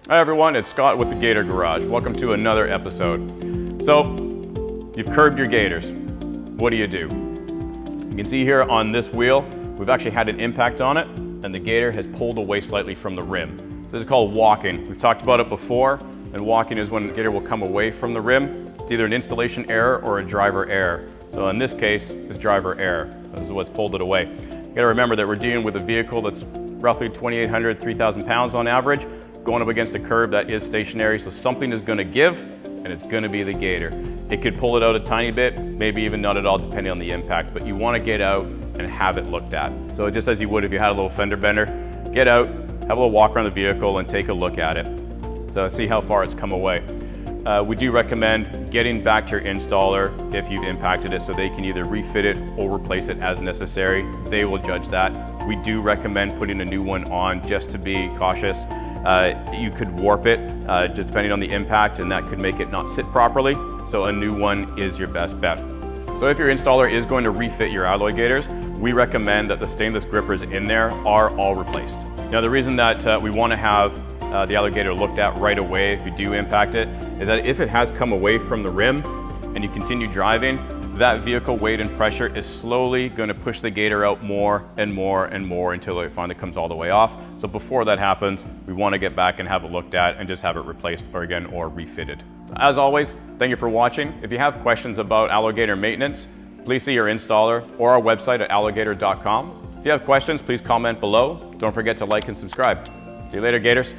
Hi everyone, it's Scott with the Gator Garage. Welcome to another episode. So, you've curbed your gators. What do? You can see here on this wheel, we've actually had an impact on it, and the gator has pulled away slightly from the rim. This is called walking. We've talked about it before, and walking is when the gator will come away from the rim. It's either an installation error or a driver error. So in this case, it's driver error. This is what's pulled it away. You gotta remember that we're dealing with a vehicle that's roughly 2,800, 3,000 pounds on average, going up against a curb that is stationary, so something is gonna give, and it's gonna be the gator. It could pull it out a tiny bit, maybe even not at all, depending on the impact, but you wanna get out and have it looked at. So just as you would if you had a little fender bender, get out, have a little walk around the vehicle and take a look at it. So see how far it's come away. We do recommend getting back to your installer if you've impacted it so they can either refit it or replace it as necessary. They will judge that. We do recommend putting a new one on just to be cautious. You could warp it just depending on the impact, and that could make it not sit properly. So a new one is your best bet. So if your installer is going to refit your AlloyGators, we recommend that the stainless grippers in there are all replaced. Now the reason that we want to have the AlloyGator looked at right away if you do impact it is that if it has come away from the rim and you continue driving, that vehicle weight and pressure is slowly going to push the gator out more and more and more until it finally comes all the way off. So before that happens, we want to get back and have it looked at and just have it replaced or refitted. As always, thank you for watching. If you have questions about AlloyGator maintenance, please see your installer or our website at AlloyGator.com. If you have questions, please comment below. Don't forget to like and subscribe. See you later, Gators.